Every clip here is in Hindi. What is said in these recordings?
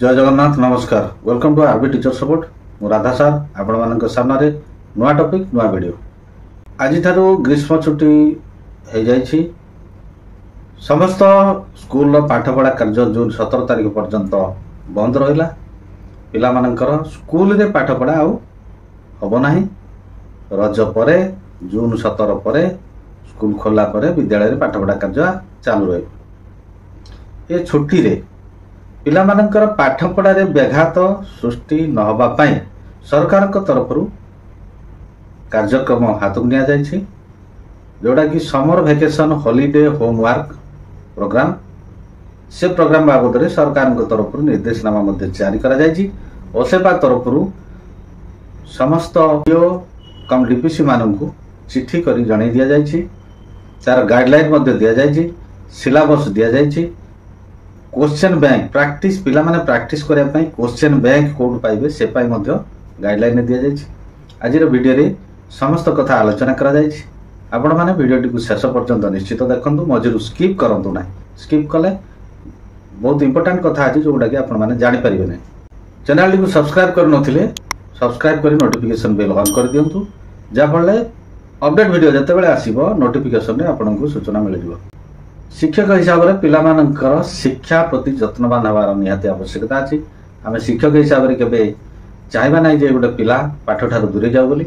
जय जगन्नाथ नमस्कार welcome to RB teacher support मु राधा सार आपण मान सामने नुआ टॉपिक नुआ वीडियो आज ग्रीष्म छुट्टी हो जाइछि समस्त स्कूल पाठपढ़ा कार्य जून 17 तारिख पर्यंत बंद रहा पिला मानकर स्कूल रे पाठपढ़ा आउ हब नाही रज परे जून 17 परे स्कूल खोला परे विद्यालय रे पाठपढ़ा कार्य चालू रहे ये छुट्टी रे पिला मानकर पाठपढ़ा रे व्याघात सृष्टि न होबा पई सरकार को तरफ कार्यक्रम हाथ में निया जाइछि जोड़ा कि summer vacation holiday homework program से प्रोग्राम बाबद रे सरकार को तरफ निर्देशनामा मध्ये जारी करा जाइछि ओसेपा तरफ समस्त कम डीपीसी माननकु चिट्ठी करी जणाई दिया जाइछि तार गाइडलाइन मध्ये दिया जाइछि सिलेबस दिया जाइछि क्वेश्चन बैंक प्रैक्टिस पिला माने प्रैक्टिस करया पई क्वेश्चन बैंक कोड पाइबे से पाई मध्ये गाइडलाइन दिया जाइछि आज वीडियो रे समस्त कथा आलोचना करा जाइछि आपण माने वीडियो को शेष पर्यंत निश्चित देखंतु मझिरु स्किप करंतु ना स्किप कले बहुत इंपोर्टेंट कथा अछि जोडा कि आपण माने जानि परिबे नै चैनल को सब्सक्राइब कर नथिले सब्सक्राइब करी नोटिफिकेशन बेल ऑन कर दियंतु जा फले अपडेट वीडियो जते बेले आसीबो नोटिफिकेशन रे आपनकु सूचना मिल जिवो शिक्षक हिसाब से पिला मानकर शिक्षा प्रति जत्नवान हबार निहाती आवश्यकता अछि आमे शिक्षक हिसाब से केबे चाहबा नै जे गोटे पिला पाठ ठार दूरे जाउ बोली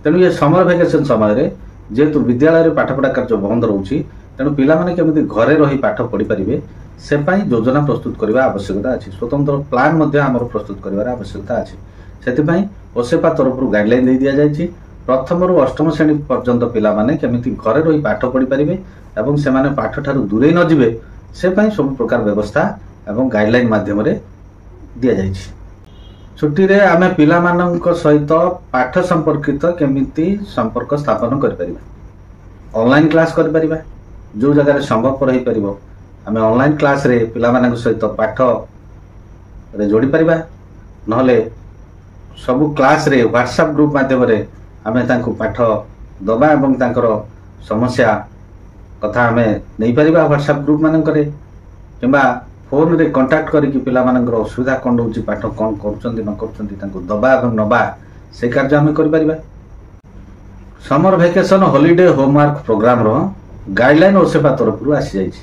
तेणु ये समर वेकेशन समय रे जेतु विद्यालय रे पाठपढ़ा कार्य बंद रहउछि तेणु पिला माने केमिति घरे रही पाठ पढ़ी परिबे से पई योजना प्रस्तुत करबा आवश्यकता अछि स्वतंत्र प्लान मध्ये हमर प्रस्तुत करबार आवश्यकता अछि सेति पई ओसेपा तरफ गाइडलाइन दे दिया जाइछि प्रथम रु अष्टम श्रेणी पर्यंत पिला माने केमिति घरे रही पाठ पढ़ी परिबे एवं से माने पाठ ठार दूरे न जिवे से पई सब प्रकार व्यवस्था एवं गाइडलाइन माध्यम रे दिया जाइछि छुट्टी रे आमे पिला मानक सहित पाठ संपर्कित केमिति संपर्क स्थापन कर परिबा ऑनलाइन क्लास कर परिबा जो जगह रे संभव रही परिबो आमे ऑनलाइन क्लास रे पिला मानक सहित पाठ रे जोड़ी परिबा नहले सब क्लास रे व्हाट्सएप ग्रुप माध्यम रे आमे तांको पाठ दबा एवं तांकर समस्या कथा आमे नहीं परिबा व्हाट्सएप ग्रुप मानक रे किबा फोन रे कांटेक्ट करी कि पिला मानकर असुविधा कोन होउची पाठ कोन करचंती न करचंती तांको दबा एवं नबा से कार्य आमे करि परिबा summer vacation holiday homework programme रो गाइडलाइन ओसेपा तरफ रु आसी जाइछि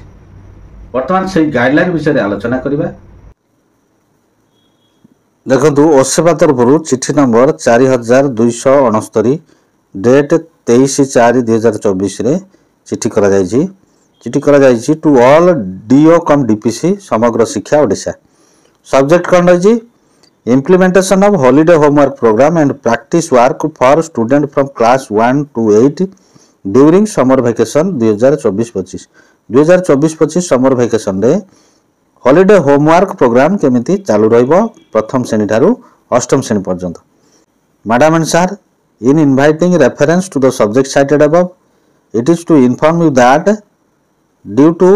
वर्तमान से गाइडलाइन विषय रे आलोचना करिबा देखंतु ओसेपा तरफ रु चिट्ठी नंबर 4269 डेट 23/4/2024 रे चिट्ठी करा जाइछि to all DO cum DPC Samagra Shiksha Odisha subject कौन रही implementation of holiday homework programme and practice work for student from class 1 to 8 during summer vacation 2024-25 summer vacation रे हॉलिडे होमवर्क प्रोग्राम केमिति चालू रहिबो प्रथम श्रेणी ठारू अष्टम श्रेणी पर्यंत madam and sir in inviting reference to the subject cited above it is to inform you that due to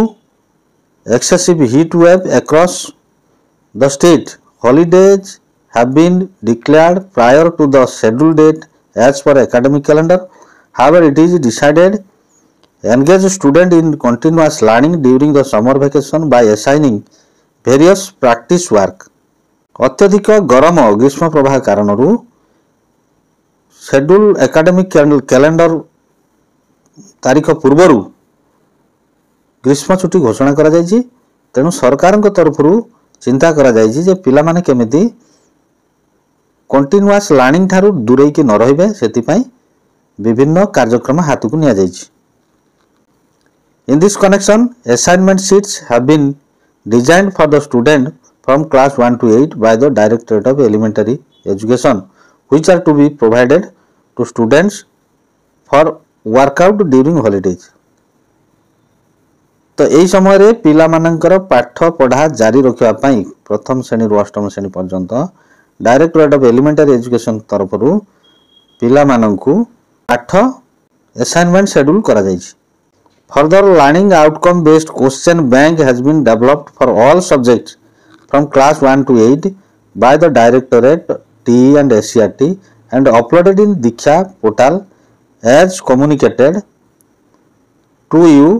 excessive heat wave across the state holidays have been declared prior to the scheduled date as per academic calendar. However, it is decided engage student in continuous learning during the summer vacation by assigning various practice work. अत्यधिक गरम ग्रीष्म प्रवाह कारणरू शेड्यूल एकाडेमिक कैलेंडर तारीख पूर्वर ग्रीष्म छुट्टी घोषणा करा जायछि तेणु सरकार तरफ चिंता करा जायछि जे पिला माने केमिति कंटिन्यूअस लर्निंग ठारू दूरे कि न रहिबे सेति पई विभिन्न कार्यक्रम हाथ को निया जायछि in this connection assignment sheets have been designed for the student from class 1 to 8 by the directorate of elementary education which are to be provided to students for workout during holidays तो यही समय रे पिला मानकर पाठ पढ़ा जारी रखिया पई प्रथम श्रेणी रु अष्टम श्रेणी पर्यंत डायरेक्टरेट ऑफ एलिमेंटरी एजुकेशन तरफ रु पिला माननकु पाठ असाइनमेंट शेड्यूल करा जायछि further learning outcome based question bank has been developed for all subjects from class 1 to 8 by the directorate TE and SCERT and uploaded in Diksha portal as communicated to you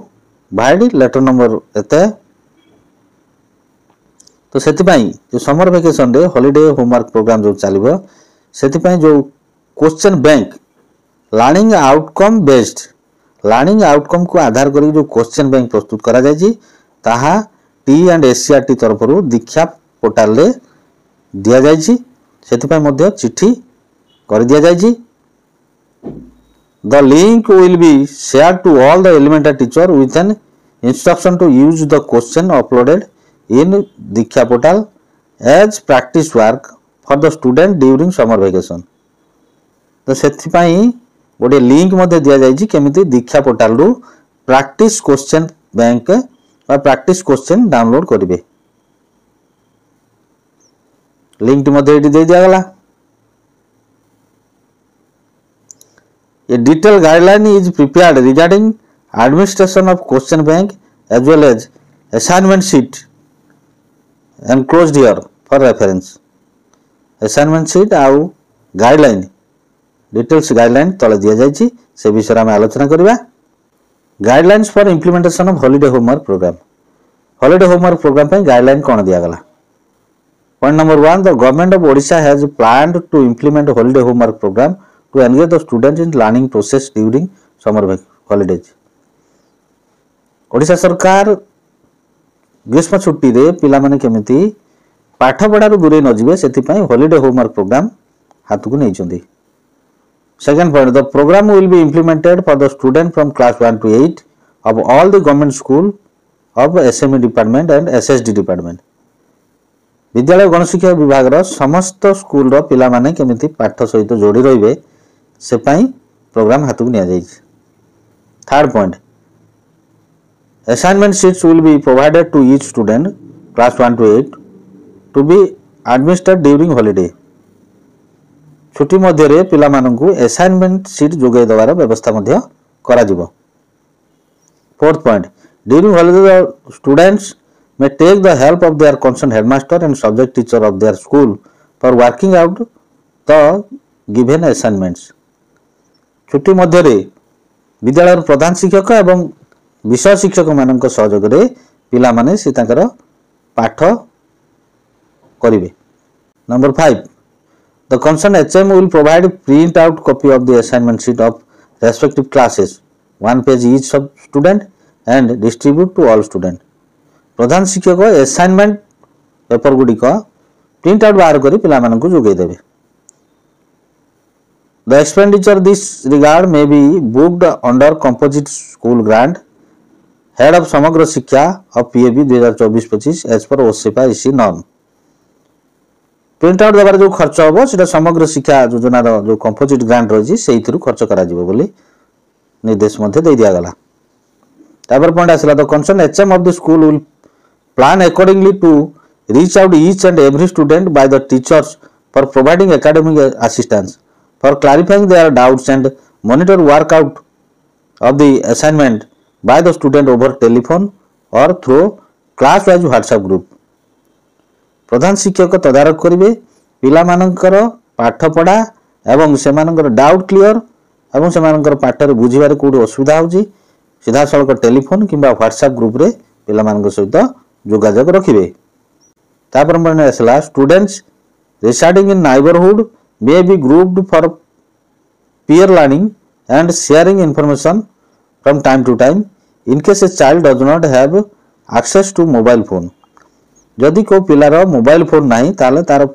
by letter number एते तो सेतिपाई जो समर वेकेशन रे हॉलिडे होमवर्क प्रोग्राम जो चलिबो सेतिपाई जो question bank learning outcome based learning outcome को आधार करी जो क्वेश्चन बैंक प्रस्तुत करा जाय छी ताहा टी एंड एससीआरटी तरफ रु दीक्षा पोर्टल रे दिया जाय छी सेतिपाई मध्ये चिट्ठी कर दिया जाय छी The link will be shared to all the elementary teacher with an instruction to use the question uploaded in Diksha portal as practice work for the student during summer vacation. तो सेथिपाई गोटे लिंक मध्ये दिया जायछि केमिति दीक्षा पोर्टल रु प्रैक्टिस क्वेश्चन बैंक और प्रैक्टिस क्वेश्चन डाउनलोड करिवे लिंक मध्ये एटी दे दिया गला A detailed guideline is prepared regarding administration of question bank as well as assignment sheet enclosed here for reference. Assignment sheet आउ guideline details guideline तले दिया जायछि से विषय में आलोचना करिबा guidelines for implementation of holiday homework program. Holiday homework program पे guideline कोन दिया गला Point number 1 the government of Odisha has planned to implement holiday homework program to engage the students in learning process during summer holidays. Odisha सरकार ग्रीष्म छुट्टी रे पिला माने केमिति पाठ पढारु दूरे न जिवे सेति पई हॉलिडे होमवर्क प्रोग्राम हाथ को नै छथि second point the program will be implemented for the student from class 1 to 8 of all the government school of SME department and SSD department. विद्यालय गणशिक्षा विभाग रो समस्त स्कूल रो पिला माने केमिति पाठ सहित जोड़ी रहिबे से पाई प्रोग्राम हाथ को निया जाय third point assignment sheets will be provided to each student class 1 to 8 to be administered during holiday छुट्टी मध्य रे पिला माननकु असाइनमेंट शीट जोगे दवार व्यवस्था मध्य करा जिवो fourth point during holiday students may take the help of their concerned headmaster and subject teacher of their school for working out the given assignments. छुट्टी मध्य रे विद्यालय प्रधान शिक्षक एवं विषय शिक्षक मानक सहयोग रे पिला माने से ताकर पाठ करिवे number 5 the concerned HM will provide print out copy of the assignment sheet of respective classes one page each sub student and distribute to all student प्रधान शिक्षक असाइनमेंट पेपर गुडी को प्रिंट आउट बाहर करी पिला मानन को जोगे देबे the expenditure this regard may be booked under composite school grant head of समग्र शिक्षा of PAB 2024-25 as per OSEPA इसी नॉर्म प्रिंट आउट देबार जो खर्च होबो सेटा समग्र शिक्षा योजना रो जो कंपोजिट ग्रांट रही सेइथरु खर्च करा जिवो बोली निर्देश मध्ये दे दिया गला तापर पॉइंट आसला the concern HM of the school will plan accordingly to reach out each and every student by the teachers for providing academic assistance for clarifying their doubts and monitor workout of the assignment by the student over telephone or through class wise WhatsApp group प्रधान शिक्षक तदारक करिवे पिला मानकर पाठ पढ़ा एवं से मानकर डाउट क्लियर एवं से मानकर पाठ रे बुझिबारे कोडी असुविधा होजी सीधा सळक टेलीफोन किबा WhatsApp ग्रुप रे पिला मानक सहित जोगाजोग रखिबे तापर माने असला students residing in neighborhood may be grouped for peer learning and sharing information from time to time in case a child does not have access to mobile phone जदि को पिलार मोबाइल फोन नाही ताले तार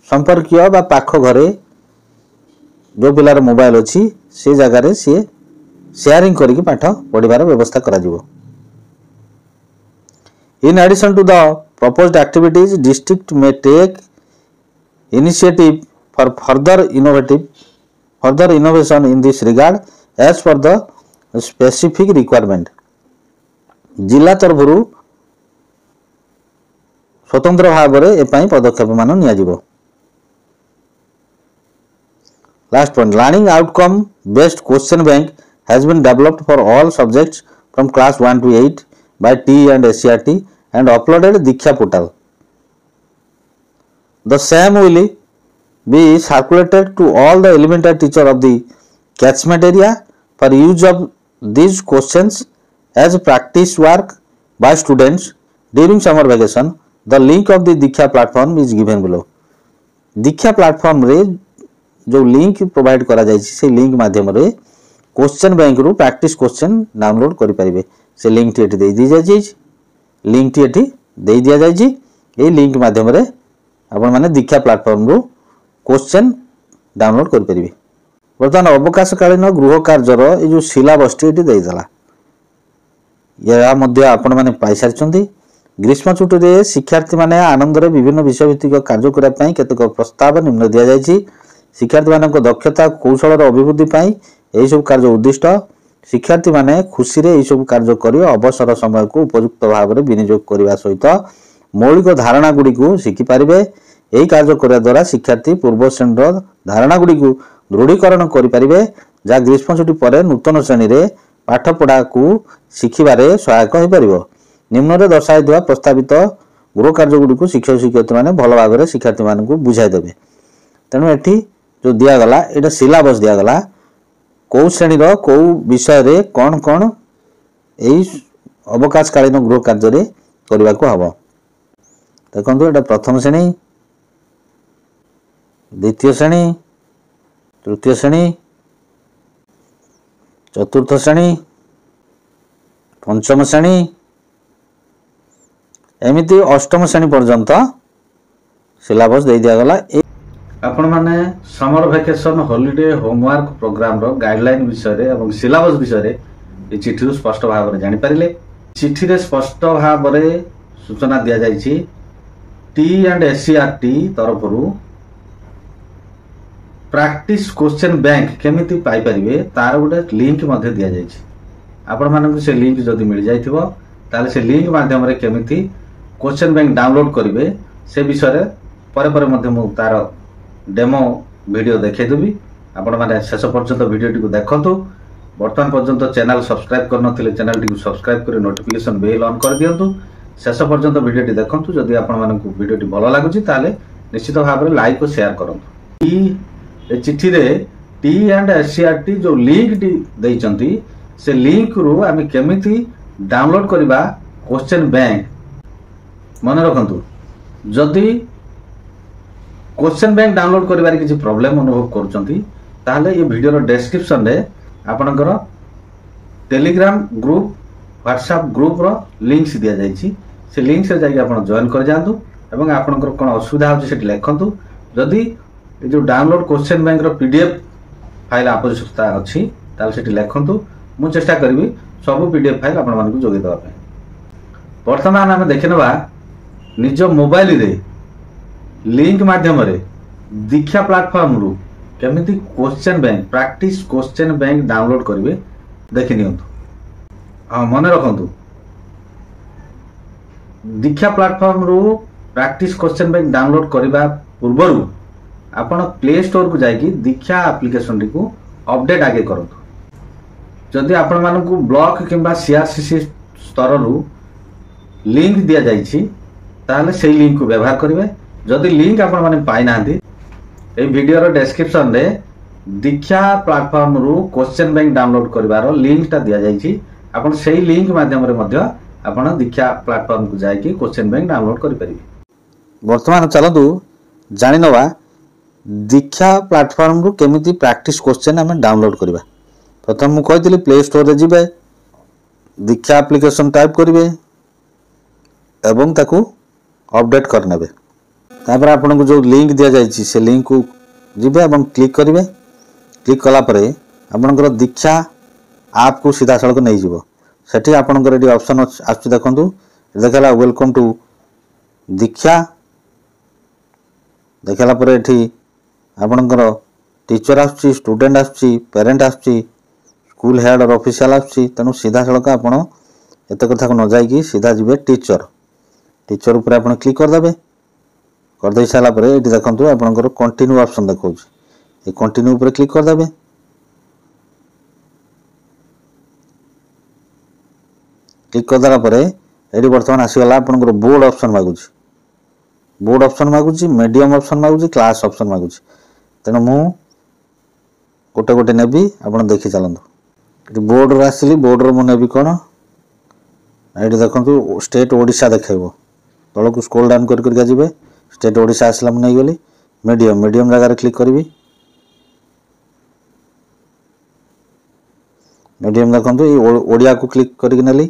संपर्कीय बा पाख घरे जो पिलार मोबाइल अछि से जगह रे से शेयरिंग करके पाठ पढिबार व्यवस्था करा जिवो In addition to the proposed activities, district may take initiative for further innovation in this regard as per the specific requirement. जिला तरफरु स्वतंत्र भाव रे ए पई पदक्षेप मान निया जिवो Last point, learning outcome based question bank has been developed for all subjects from class 1 to 8 by T and SCRT and uploaded Diksha portal. The same will be circulated to all the elementary teacher of the catchment area for use of these questions as practice work by students during summer vacation the link of the Diksha platform is given below. Diksha platform रे जो लिंक प्रोवाइड करा जाय से लिंक माध्यम रे क्वेश्चन बैंक रु प्रैक्टिस क्वेश्चन डाउनलोड करि परिबे। से लिंक टी एठी दे दी जाय छी, लिंक टी एठी दे दिया जाय छी। ए लिंक माध्यम रे आपण माने दीक्षा प्लेटफॉर्म रु क्वेश्चन डाउनलोड करि परिबे। वर्तमान अवकाशकालीन गृह कार्यर ए जो सिलेबस टी एठी दे दला, या मध्य आपण माने पाई सारछंती। ग्रीष्म छुट्टी रे शिक्षार्थी माने आनंद रे विभिन्न विषय भित्तिक कार्य करा पई केतक प्रस्ताव निम्न दिया जाय छी। शिक्षार्थी मानक दक्षता कौशल अभिवृद्धि पई एही सब कार्य उद्दिष्ट। शिक्षार्थी माने खुशी रे एही सब कार्य करी अवसर समय को उपयुक्त भाव रे विनियोग करबा सहित मौलिक धारणा गुडी को शिखि पारिबे। एही कार्य करा द्वारा शिक्षार्थी पूर्व श्रेणी धारणा गुडी को दृढ़ीकरण करि पारिबे, जा ग्रीष्म छुट्टी परे नूतन श्रेणी रे पाठ पढ़ा को शिखिबारे सहायक हो परिबो। निम्न रे दर्शाइतवा प्रस्तावित गृह कार्य गुडी को शिक्षक शिक्षयित्री माने भल भाव रे शिक्षार्थी मानन को बुझाइ देबे। तेनु एठी जो दिया गला एटा सिलेबस दिया गला को श्रेणी रो को विषय रे कोन कोन एई अवकाशकालीन गृह कार्य रे करबा को हबो। देखंतु एटा प्रथम श्रेणी, द्वितीय श्रेणी, तृतीय श्रेणी, चतुर्थ श्रेणी, पंचम श्रेणी, एमिति अष्टम श्रेणी पर्यंत सिलेबस दे दिया गला। आपण माने summer vacation holiday homework programme रो गाइडलाइन विषय रे एवं सिलेबस विषय रे ए चिठी रो स्पष्ट भाव रे जानि परिले। चिठी रे स्पष्ट भाव रे सूचना दिया जाय छी। T&SCRT तरफ रु प्रैक्टिस क्वेश्चन बैंक केमिति पाई परिबे तार गोटे लिंक मध्ये दिया जाय छी। आपण मानन से लिंक जदी मिल जायथिबो ताले से लिंक माध्यम रे केमिति क्वेश्चन बैंक डाउनलोड करिवे से विषय रे परे परे मध्ये मु तार डेमो वीडियो देखे देबी। आपण माने शेष पर्यंत वीडियो टी को देखंतु। वर्तमान पर्यंत चैनल सब्सक्राइब कर नथिले चैनल टी को सब्सक्राइब करे नोटिफिकेशन बेल ऑन कर दियंतु। शेष पर्यंत वीडियो टी देखंतु। जदी आपण माने को वीडियो टी भलो लागुची ताले निश्चित भाव रे लाइक और शेयर करंतु। ए चिट्ठी रे T&SCRT जो लिंक टी देइचंती से लिंक रु आमे केमिति डाउनलोड करबा क्वेश्चन बैंक मन रखंतु। जदी क्वेश्चन बैंक डाउनलोड करिबार किछि प्रॉब्लम अनुभव करूचंती ताले ये वीडियो रो डिस्क्रिप्शन रे आपनकर टेलीग्राम ग्रुप व्हाट्सएप ग्रुप रो लिंक्स दिया जाय छी। से लिंक से जाई आपन जॉइन कर जांतु एवं आपनकर कोन असुविधा होछि सेठी लेखंतु। जदी ए जो डाउनलोड क्वेश्चन बैंक रो पीडीएफ फाइल आवश्यकता अछि ताले सेठी लेखंतु। मु चेष्टा करबी सब पीडीएफ फाइल आपन मानकु जोगे दवा पे। वर्तमान हम देखिनबा निज मोबाइल रे लिंक माध्यम रे दीक्षा प्लेटफॉर्म रु केमिति question bank practice question bank download करिवे देखि नियंतु। हां मन रखंतु दीक्षा प्लेटफॉर्म रु प्रैक्टिस क्वेश्चन बैंक डाउनलोड करिबा पूर्वरु आपण प्ले स्टोर को जाई कि दीक्षा एप्लीकेशन टी को अपडेट आगे करंतु। जदि आपण मानकु ब्लॉक किंबा सीआरसीसी स्तर रु लिंक दिया जाई छी ताले सेही लिंक को व्यवहार करिवे। जदि लिंक आपण माने पाई नांती ए वीडियो रो डिस्क्रिप्शन रे दीक्षा प्लेटफॉर्म रु क्वेश्चन बैंक डाउनलोड करबार लिंक ता दिया जाई छी। आपण सेही लिंक माध्यम रे मध्य आपण दीक्षा प्लेटफॉर्म को जाई कि क्वेश्चन बैंक डाउनलोड करि परिबे। वर्तमान चलतु जानि नवा दीक्षा प्लेटफॉर्म रु केमिति प्रैक्टिस क्वेश्चन हमें डाउनलोड करबा। प्रथम मु कहतिली प्ले स्टोर रे जिबे दीक्षा एप्लीकेशन टाइप करिवे एवं ताकू अपडेट करनेबे। तापर आपन को जो लिंक दिया जाय छी से लिंक को जिबे एवं क्लिक करिवे। क्लिक कला परे आपनकर दीक्षा ऐप को सीधा सड़क नै जिवो। सेठी आपनकर एडी ऑप्शन आछि देखंतु। देखला वेलकम टू दीक्षा देखला परे एठी आपनकर टीचर आछि, स्टूडेंट आछि, पेरेंट आछि, स्कूल हेड और ऑफिशियल आछि। तनु सीधा सड़क आपन एते कथा को न जाय कि सीधा जिबे टीचर। टीचर ऊपर आपन क्लिक कर देबे। कर दे साला परे एठी देखंतु आपनकर कंटिन्यू ऑप्शन देखौछ। ए कंटिन्यू ऊपर क्लिक कर देबे। क्लिक कर देला परे एठी वर्तमान आसी गला आपनकर बोर्ड ऑप्शन मागुछ। बोर्ड ऑप्शन मागुछ, मीडियम ऑप्शन मागुछ, क्लास ऑप्शन मागुछ। तेन मु गोटे गोटे नेबी आपन देखि चलंतु। एठी बोर्ड रे आसिली बोर्ड रो मु नेबी कोन एठी देखंतु स्टेट ओडिशा देखाइबो। तलक स्क्रॉल डाउन करके जी स्टेट ओडिशा आसला नहीं गली मीडियम जगह क्लिक करी मीडियम देखो ये ओडिया को क्लिक करके नेली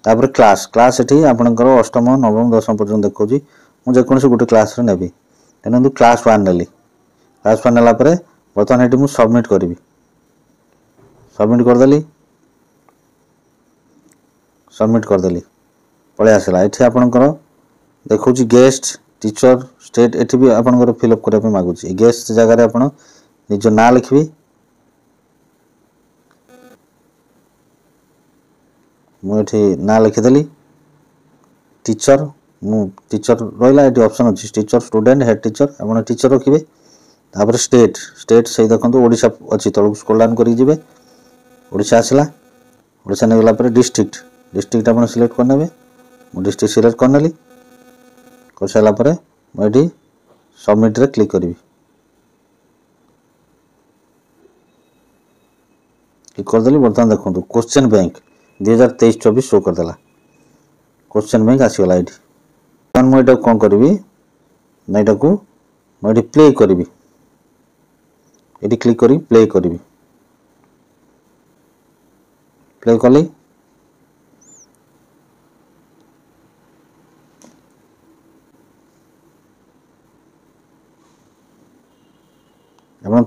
तापर क्लास ये आपंकर अष्टम नवम दशम पर्यटन देखा मुझे गोटे क्लास नेबी तेनाली क्लास 1 नेली क्लास 1 नेला बर्तमान ये सबमिट करी सबमिट करदेली पलि आसला ये आपंकर देखो गेस्ट टीचर स्टेट ये भी आपंकर फिलअप करने मागुच गेस्ट जगह आप निज ना लिखी मुझे ना लिखिदेली टीचर टीचर रहा ये ऑप्शन अच्छी टीचर स्टूडेंट हेड टीचर आप टीचर रखिए तापर स्टेट से देखो ओडिशा अच्छी तलक स्क्रॉल डाउन करके जी ओडिशा आसला ओडिशा नहीं गला डिस्ट्रिक्ट आप सिलेक्ट करने मुझे डिस्ट्रिक्ट सिलेक्ट करनेली कर सारापर मुझे सबमिट रे क्लिक करी करदेली बर्तमान देखो क्वेश्चन बैंक 2023-24 शो करदेला क्वेश्चन बैंक आसीगला ये मुझे कौन करी ना यहाँ को मुझे प्ले करी ये क्लिक करी प्ले करी प्ले कली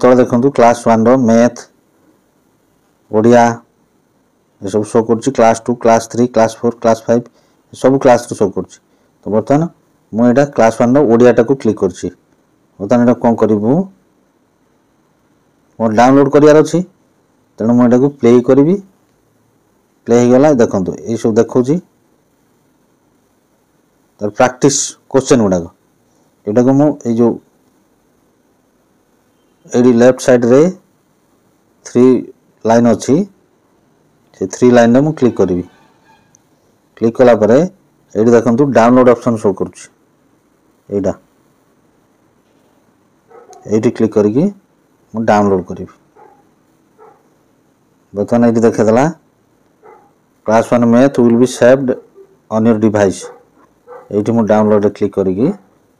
तले देखो क्लास 1 मैथ ओडिया ये सब शो कर क्लास 2 क्लास 3 क्लास 4 क्लास 5 सब क्लास शो कर तो बर्तमान मुझे क्लास 1 ओडियाटा को क्लिक कर बर्तमान ये कौन करूँ मोर डाउनलोड करार अच्छी तेणु मुझे प्ले करी प्ले हो गला देखो ये सब देखा तर प्रैक्टिस क्वेश्चन गुड़ाक यहाँ मुझे जो ये लेफ्ट साइड रे 3 लाइन अच्छी से 3 लाइन में क्लिक करी क्लिक कलापर ये देखो डाउनलोड ऑप्शन शो करा ये क्लिक करके डाउनलोड करी बर्तमान ये देखेदेला class 1 math will be saved on your device ये मुझे डाउनलोड क्लिक करके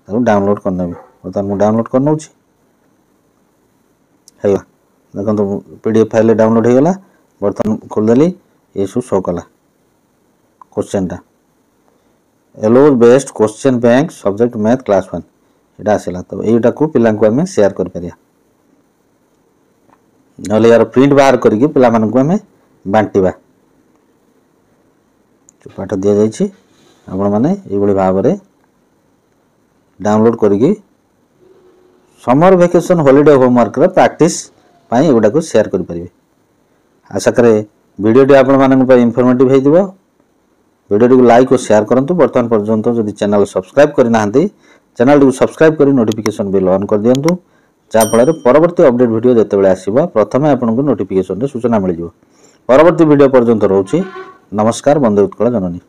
डाउनलोड करने बर्तमान मुझे डाउनलोड करना देखो पीडीएफ फाइल डाउनलोड हो गला बर्तमान खोलदेली ये सब शो कला क्वेश्चनटा एलोज based question bank subject math class 1 ये आसला तो यहीटा को पिला आम शेयर कर यार प्रिंट बाहर करके पिला आम बांटा पाठ दि जाइए आपण मैंने ये भाव में डाउनलोड करके summer vacation holiday homework practice एगुड़ा को शेयर करें आशा करे वीडियोटी आपण मानक इनफॉर्मेटिव हो वीडियो को लाइक और शेयर करूँ बर्तमान पर्यंत जदि चैनल सब्सक्राइब करना चैनल को सब्सक्राइब कर नोटिफिकेशन बेल ऑन कर दिंतु जहाँफल परवर्ती अपडेट वीडियो जितेबाला आसो प्रथम आपको नोटिफिकेशन सूचना मिल परवर्ती वीडियो पर्यंत रोचे नमस्कार। वंदे उत्कल जननी।